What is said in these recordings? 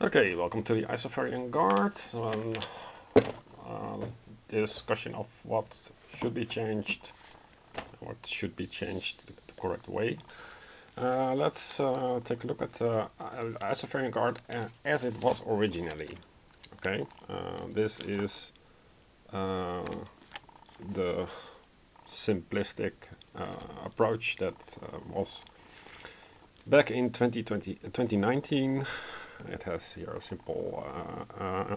Okay, welcome to the Isofarian Guard. Discussion of what should be changed, the correct way. Let's take a look at Isofarian Guard as it was originally. Okay, this is the simplistic approach that was back in 2019. It has here a simple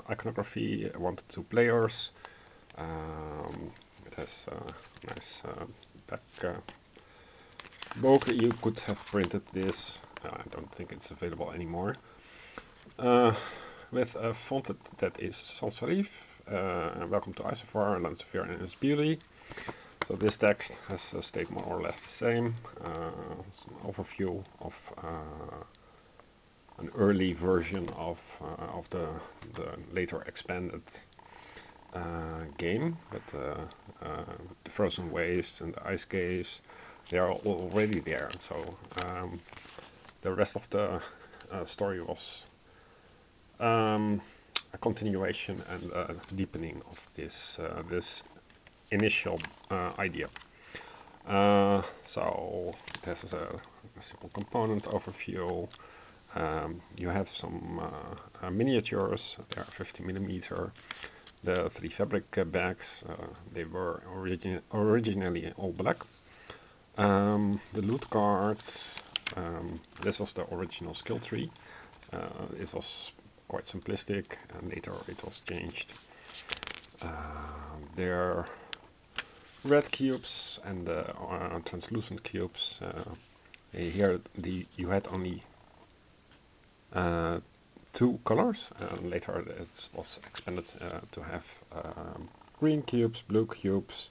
iconography, 1 to 2 players. It has a nice back book. You could have printed this. I don't think it's available anymore. With a font that is sans serif. Welcome to Isofar, Landsfear and its beauty. So this text has stayed more or less the same. It's an overview of an early version of the later expanded game, but the frozen wastes and the ice caves, they are already there. So the rest of the story was a continuation and a deepening of this initial idea. So it has a simple component overview. You have some miniatures. They are 50mm. The 3 fabric bags, they were originally all black. The loot cards, this was the original skill tree. It was quite simplistic, and later it was changed. There are red cubes and translucent cubes. Here you had only 2 colors, and later it was expanded to have green cubes, blue cubes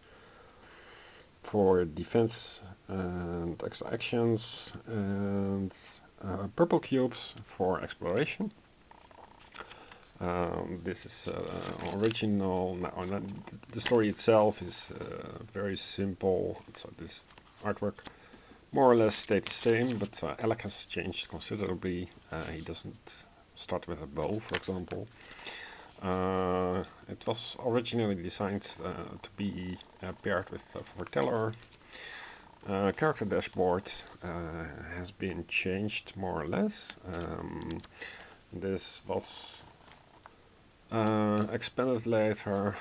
for defense and extra actions, and purple cubes for exploration. This is original. Now, the story itself is very simple. So this artwork more or less stayed the same, but Alec has changed considerably. He doesn't start with a bow, for example. It was originally designed to be paired with a foreteller. Character dashboard has been changed more or less. This was expanded later.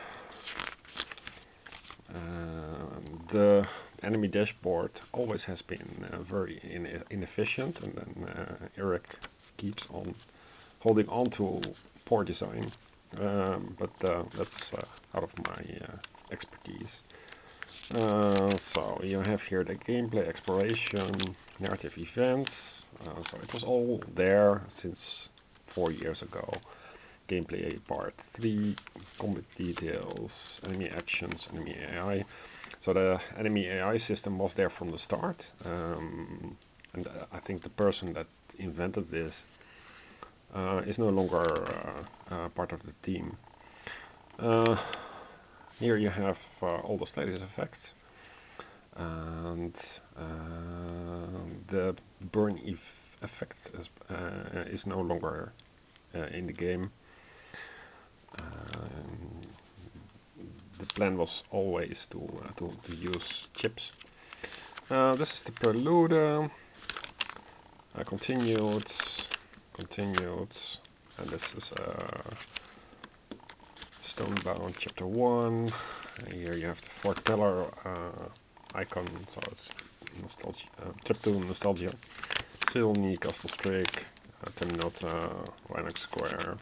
The enemy dashboard always has been very inefficient, and then Eric keeps on holding on to poor design, but that's out of my expertise. So you have here the gameplay, exploration, narrative events. So it was all there since 4 years ago. Gameplay part 3, combat details, enemy actions, enemy AI. So the enemy AI system was there from the start, and I think the person that invented this is no longer part of the team. Here you have all the status effects, and the burn effect is no longer in the game. The plan was always to use chips. This is the prelude. Continued, and this is Stonebound Chapter 1. Here you have the foreteller icon, so it's nostalgia, chiptune nostalgia. Silny, Castle Strake, Terminata, Rhinox Square,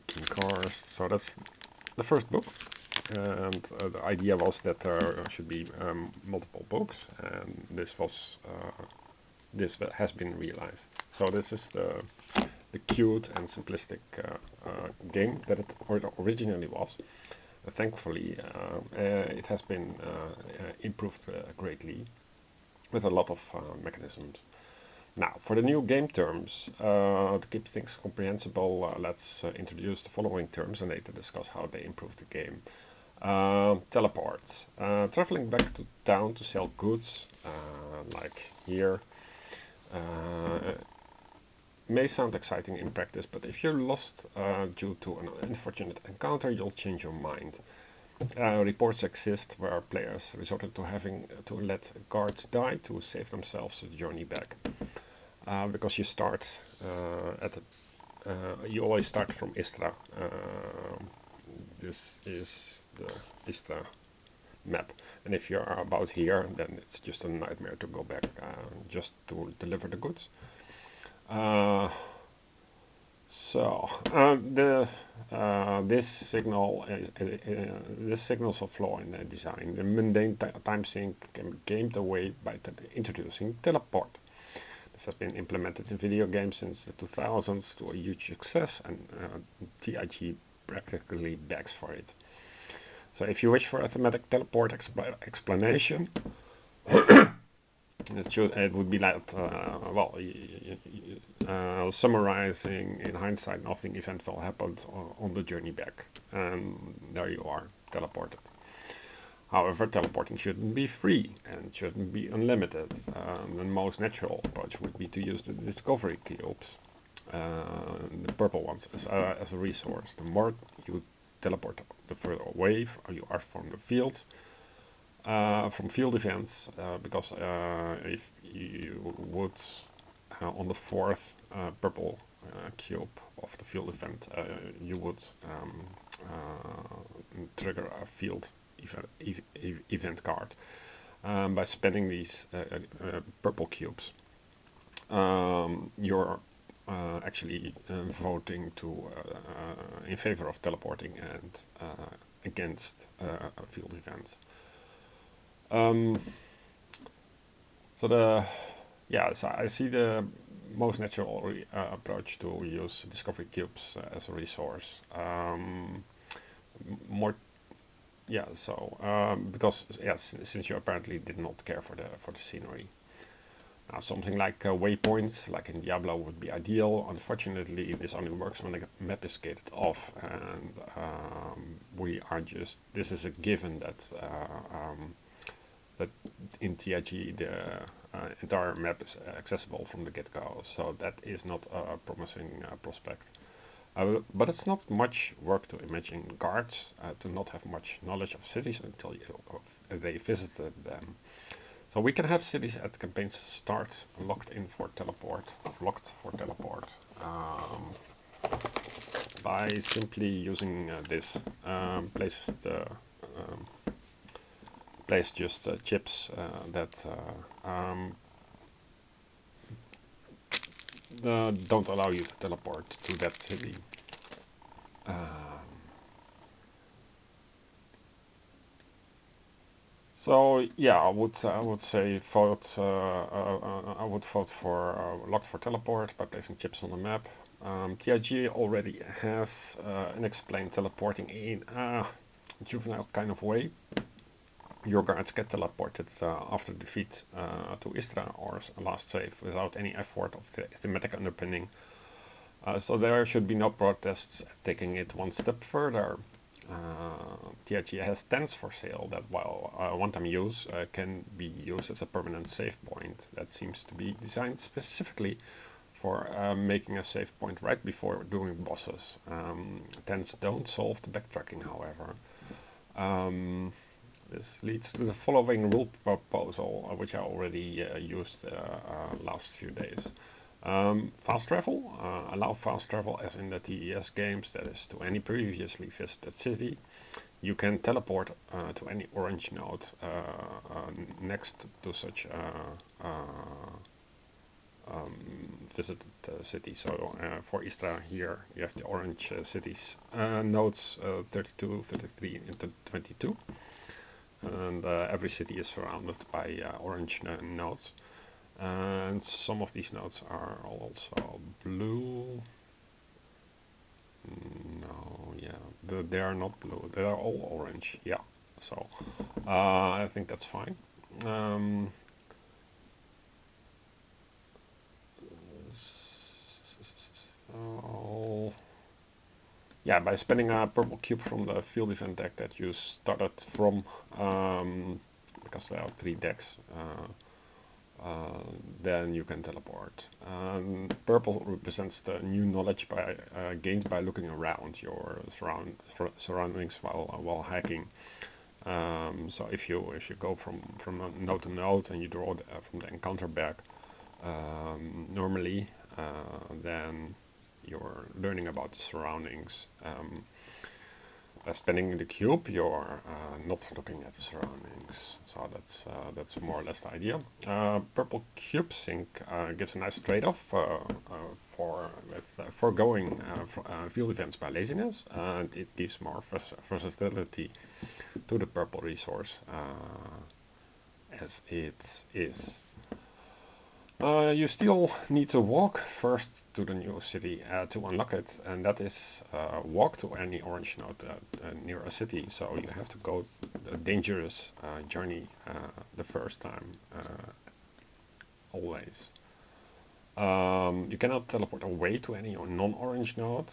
King Karst. So that's the first book, and the idea was that there should be multiple books, and this has been realized. So this is the cute and simplistic game that it originally was. Thankfully, it has been improved greatly with a lot of mechanisms. Now, for the new game terms, to keep things comprehensible, let's introduce the following terms and later discuss how they improve the game. Teleports. Traveling back to town to sell goods, like here. may sound exciting in practice, but if you're lost due to an unfortunate encounter, you'll change your mind. Reports exist where players resorted to having to let guards die to save themselves a journey back. Because you start you always start from Istra. This is the Istra map, and if you are about here, then it's just a nightmare to go back just to deliver the goods. This signals a flaw in the design. The mundane time sink can be gamed away by introducing teleport. This has been implemented in video games since the 2000s to a huge success, and TIG practically begs for it. So if you wish for a thematic teleport explanation, it would be like, summarizing in hindsight, nothing eventful happened on the journey back, and there you are, teleported. However, teleporting shouldn't be free and shouldn't be unlimited. The most natural approach would be to use the discovery cubes, the purple ones, as a resource. The more you teleport, the further away you are from the field. From field events, because if you would on the fourth purple cube of the field event, you would trigger a field event card by spending these purple cubes. You're actually voting in favor of teleporting and against field events. So I see the most natural approach to use discovery cubes as a resource. Because since you apparently did not care for the scenery. Now, something like waypoints, like in Diablo, would be ideal. Unfortunately, this only works when the map is gated off, and this is a given that in TIG the entire map is accessible from the get-go, so that is not a promising prospect. But it's not much work to imagine guards to not have much knowledge of cities until they visited them. So we can have cities at campaign's start locked for teleport, by simply using this. Place just chips that don't allow you to teleport to that city. So yeah, I would say vote. I would vote for locked for teleport by placing chips on the map. TIG already has unexplained teleporting in a juvenile kind of way. Your guards get teleported after defeat to Istra or last save without any effort of the thematic underpinning. So there should be no protests taking it one step further. TIG has tents for sale that, while one-time use, can be used as a permanent save point. That seems to be designed specifically for making a save point right before doing bosses. Tents don't solve the backtracking, however. This leads to the following rule proposal, which I already used last few days. Fast travel. Allow fast travel as in the TES games, that is to any previously visited city. You can teleport to any orange node next to such visited city. So for Istra here you have the orange cities, nodes 32, 33 and 22. And every city is surrounded by orange nodes. And some of these nodes are also blue. No, yeah, they are not blue. They are all orange. Yeah, so I think that's fine. So, yeah, by spending a purple cube from the field event deck that you started from, because there are 3 decks. then you can teleport. Purple represents the new knowledge gained by looking around your surroundings while hacking. So if you go from node to node and you draw from the encounter back, normally, then you're learning about the surroundings. Spinning the cube, you're not looking at the surroundings. So that's more or less the idea. Purple cube sync gives a nice trade-off for foregoing field events by laziness, and it gives more versatility to the purple resource as it is. You still need to walk first to the new city to unlock it, and that is walk to any orange node near a city. So you have to go a dangerous journey the first time, always. You cannot teleport away to any non-orange node.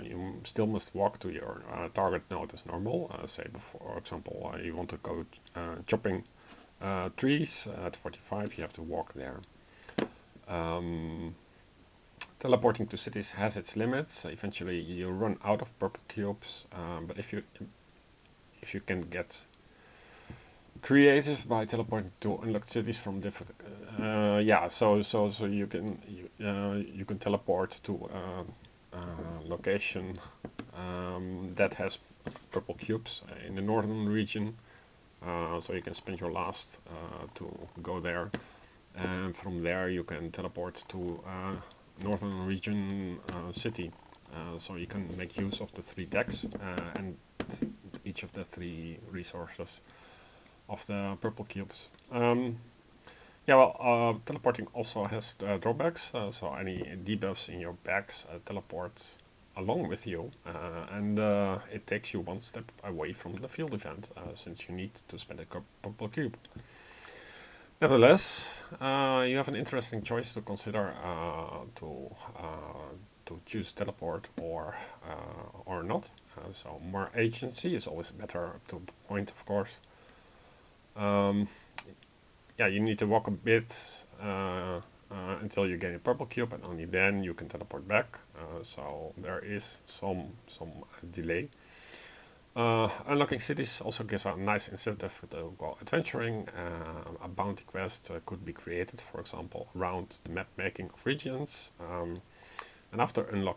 You still must walk to your target node as normal. Say, for example, you want to go chopping trees at 45, you have to walk there. Teleporting to cities has its limits. Eventually you run out of purple cubes, but if you can get creative by teleporting to unlocked cities from different so you can teleport to a location that has purple cubes in the northern region, so you can spend your last to go there. And from there you can teleport to northern region city, so you can make use of the 3 decks and each of the 3 resources of the purple cubes. Teleporting also has drawbacks, so any debuffs in your bags teleport along with you, and it takes you one step away from the field event, since you need to spend a purple cube. Nevertheless, you have an interesting choice to consider to choose teleport or not. So more agency is always better to the point, of course. You need to walk a bit until you gain a purple cube, and only then you can teleport back. So there is some delay. Unlocking cities also gives a nice incentive to go adventuring. A bounty quest could be created, for example, around the map making of regions. And after unlocking